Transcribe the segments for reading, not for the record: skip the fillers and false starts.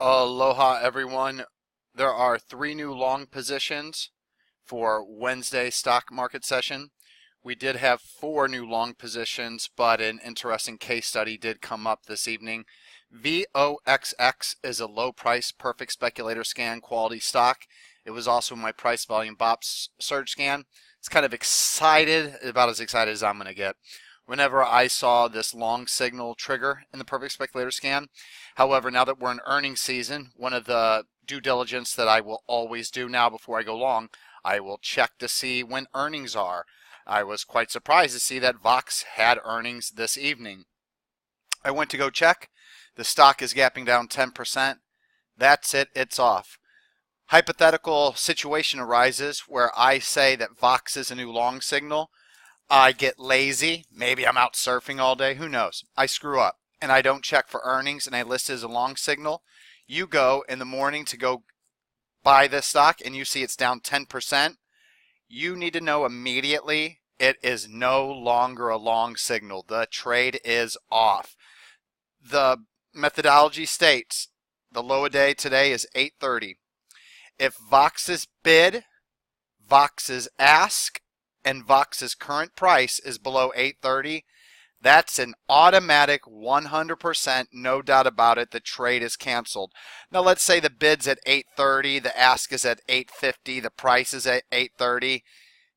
Aloha, everyone. There are three new long positions for Wednesday stock market session. We did have four new long positions, but an interesting case study did come up this evening. VOXX is a low price, perfect speculator scan quality stock. It was also my price volume BOPS surge scan. It's kind of excited, about as excited as I'm going to get whenever I saw this long signal trigger in the perfect speculator scan. However, now that we're in earnings season, one of the due diligence that I will always do now before I go long, I will check to see when earnings are. I was quite surprised to see that Vox had earnings this evening. I went to go check. The stock is gapping down 10%. That's it, it's off. Hypothetical situation arises where I say that Vox is a new long signal. I get lazy. Maybe I'm out surfing all day. Who knows? I screw up and I don't check for earnings and I list it as a long signal. You go in the morning to go buy this stock and you see it's down 10%. You need to know immediately it is no longer a long signal. The trade is off. The methodology states the low a day today is 830. If Vox's bid, Vox's ask, and Vox's current price is below 830, that's an automatic 100%, no doubt about it, the trade is canceled. Now let's say the bid's at 830, the ask is at 850, the price is at 830.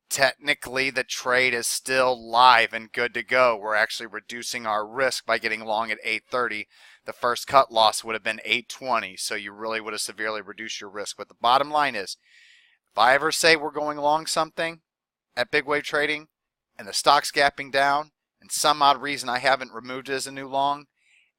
Technically, the trade is still live and good to go. We're actually reducing our risk by getting long at 830. The first cut loss would have been 820, so you really would have severely reduced your risk. But the bottom line is, if I ever say we're going long something at Big Wave Trading and the stock's gapping down and some odd reason I haven't removed it as a new long,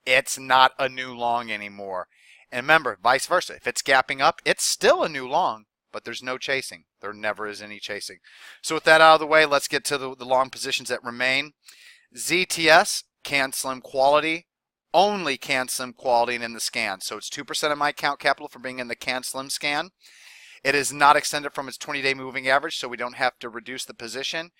it's not a new long anymore. And remember, vice versa. If it's gapping up, it's still a new long, but there's no chasing. There never is any chasing. So with that out of the way, let's get to the long positions that remain. ZTS, CanSlim Quality, only CanSlim Quality and in the scan. So it's 2% of my account capital for being in the CanSlim scan. It is not extended from its 20-day moving average, so we don't have to reduce the position.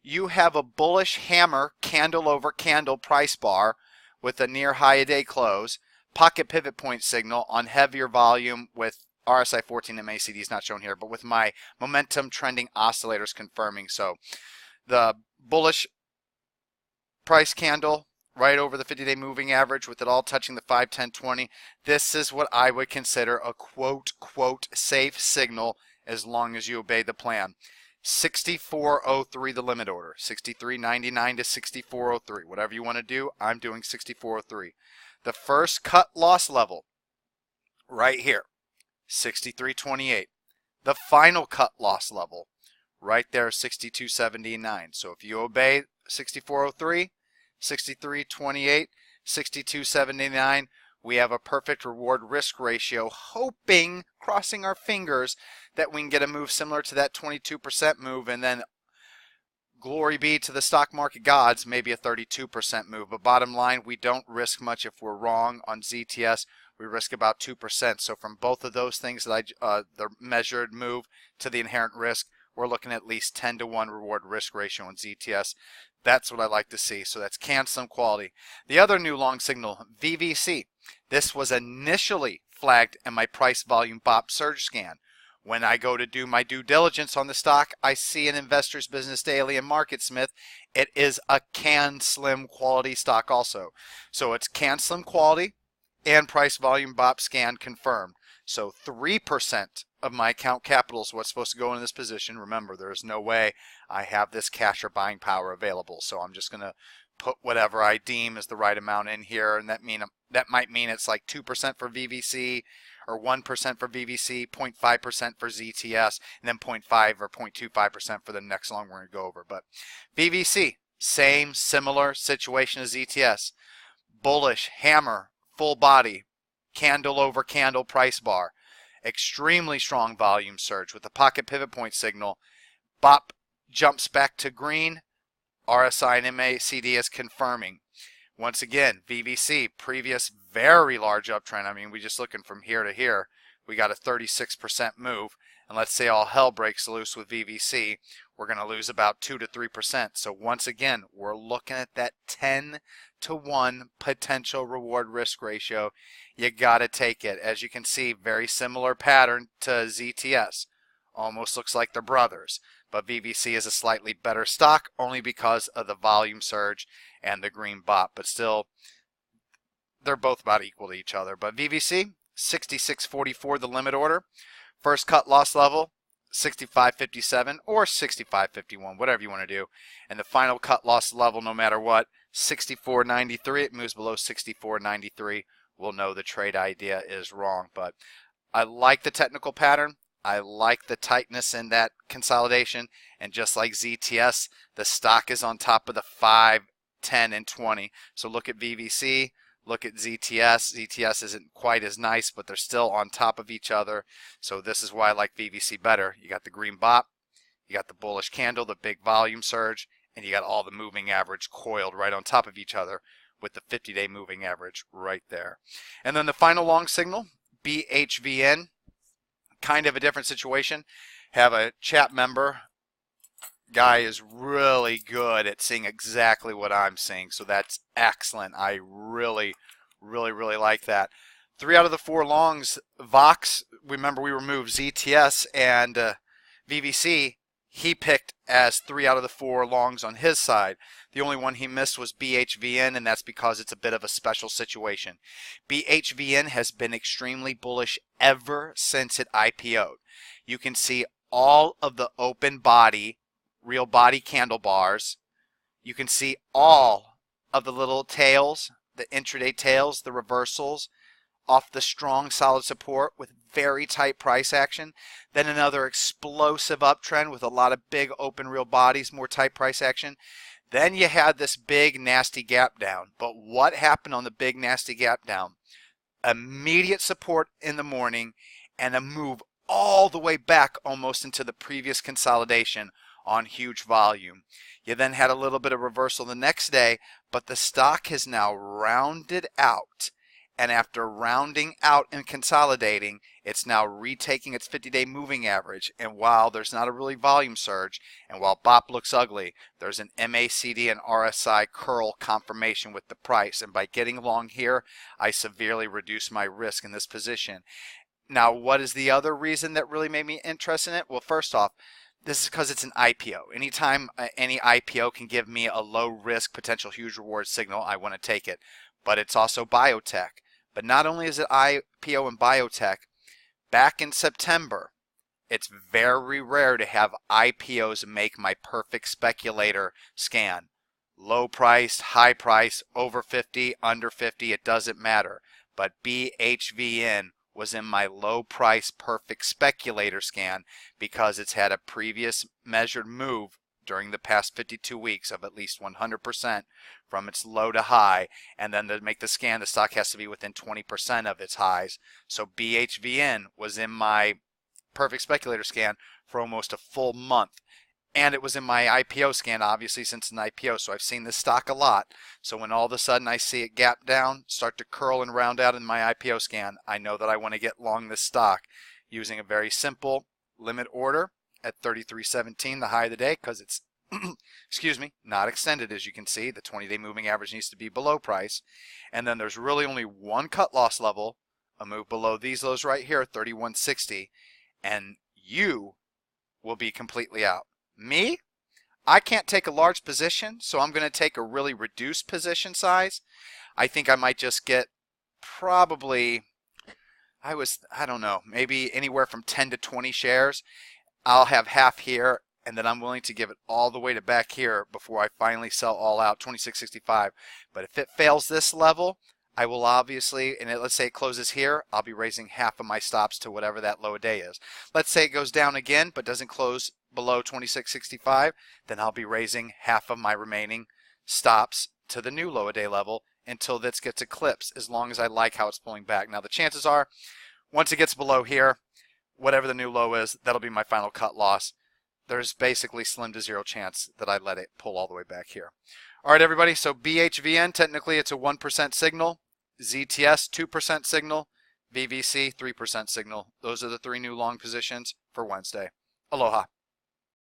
You have a bullish hammer candle over candle price bar with a near high a day close, pocket pivot point signal on heavier volume with RSI 14 MACD is not shown here, but with my momentum trending oscillators confirming. So the bullish price candle right over the 50-day moving average with it all touching the 5, 10, 20. This is what I would consider a quote safe signal as long as you obey the plan. 6403 the limit order, 63.99 to 6403. Whatever you want to do, I'm doing 6403. The first cut loss level right here, 63.28. The final cut loss level right there, 62.79. So if you obey 6403, 63.28, 62.79, we have a perfect reward risk ratio, hoping, crossing our fingers, that we can get a move similar to that 22% move, and then glory be to the stock market gods, maybe a 32% move. But bottom line, we don't risk much if we're wrong on ZTS. We risk about 2%. So from both of those things that the measured move to the inherent risk, we're looking at least 10 to 1 reward risk ratio on ZTS. That's what I like to see. So that's CanSlim Quality. The other new long signal, VVC. This was initially flagged in my price volume BOP surge scan. When I go to do my due diligence on the stock, I see an Investor's Business Daily and MarketSmith. It is a CanSlim Quality stock also. So it's CanSlim Quality and price volume BOP scan confirmed. So 3% of my account capital is what's supposed to go in this position. Remember, there's no way I have this cash or buying power available. So I'm just going to put whatever I deem is the right amount in here. And that might mean it's like 2% for VVC or 1% for VVC, 0.5% for ZTS, and then 0.5 or 0.25% for the next long we're going to go over. But VVC, same similar situation as ZTS. Bullish, hammer, full body, candle over candle price bar. Extremely strong volume surge with the pocket pivot point signal. BOP jumps back to green. RSI and MACD is confirming. Once again, VVC, previous very large uptrend. I mean, we're just looking from here to here. we got a 36% move. And let's say all hell breaks loose with VVC, we're going to lose about 2 to 3%. So once again, we're looking at that 10 to 1 potential reward risk ratio. You got to take it. As you can see, very similar pattern to ZTS. Almost looks like they're brothers. But VVC is a slightly better stock only because of the volume surge and the green bot. But still, they're both about equal to each other. But VVC, 66.44 the limit order. First cut loss level, 65.57 or 65.51, whatever you want to do. And the final cut loss level, no matter what, 64.93. It moves below 64.93. We'll know the trade idea is wrong. But I like the technical pattern. I like the tightness in that consolidation. And just like ZTS, the stock is on top of the 5, 10, and 20. So look at VVC. Look at ZTS. ZTS isn't quite as nice, but they're still on top of each other. So this is why I like VVC better. You got the green bot, you got the bullish candle, the big volume surge, and you got all the moving average coiled right on top of each other with the 50-day moving average right there. And then the final long signal, BHVN, kind of a different situation. Have a chat member. Guy is really good at seeing exactly what I'm seeing, so that's excellent. I really like that. 3 out of the 4 longs, Vox, remember we removed ZTS and VVC, he picked as 3 out of the 4 longs on his side. The only one he missed was BHVN, and that's because it's a bit of a special situation. BHVN has been extremely bullish ever since it IPO'd. You can see all of the open body real body candle bars. You can see all of the little tails, the intraday tails, the reversals off the strong solid support with very tight price action. Then another explosive uptrend with a lot of big open real bodies, more tight price action. Then you had this big nasty gap down. But what happened on the big nasty gap down? Immediate support in the morning and a move all the way back almost into the previous consolidation on huge volume. You then had a little bit of reversal the next day, but the stock has now rounded out. And after rounding out and consolidating, it's now retaking its 50-day moving average. And while there's not a really volume surge, and while BOP looks ugly, there's an MACD and RSI curl confirmation with the price. And by getting long here, I severely reduce my risk in this position. Now, what is the other reason that really made me interested in it? Well, first off, this is because it's an IPO. Anytime any IPO can give me a low risk, potential huge reward signal, I want to take it. But it's also biotech. But not only is it IPO and biotech, back in September, it's very rare to have IPOs make my perfect speculator scan. Low price, high price, over 50, under 50, it doesn't matter. But BHVN was in my low price perfect speculator scan because it's had a previous measured move during the past 52 weeks of at least 100% from its low to high, and then to make the scan the stock has to be within 20% of its highs. So BHVN was in my perfect speculator scan for almost a full month. And it was in my IPO scan, obviously, since an IPO. So I've seen this stock a lot. So when all of a sudden I see it gap down, start to curl and round out in my IPO scan, I know that I want to get long this stock using a very simple limit order at 33.17, the high of the day, because it's, excuse me, not extended, as you can see. The 20-day moving average needs to be below price. And then there's really only one cut loss level, a move below these lows right here, 31.60, and you will be completely out. Me, I can't take a large position, so I'm going to take a really reduced position size. I think I might just get probably, I don't know, maybe anywhere from 10 to 20 shares. I'll have half here, and then I'm willing to give it all the way to back here before I finally sell all out, 26.65. But if it fails this level, I will obviously, and let's say it closes here, I'll be raising half of my stops to whatever that low day is. Let's say it goes down again but doesn't close below 26.65, then I'll be raising half of my remaining stops to the new low day level until this gets eclipsed, as long as I like how it's pulling back. Now the chances are, once it gets below here, whatever the new low is, that'll be my final cut loss. There's basically slim to zero chance that I let it pull all the way back here. All right, everybody, so BHVN, technically it's a 1% signal. ZTS, 2% signal. VVC, 3% signal. Those are the three new long positions for Wednesday. Aloha.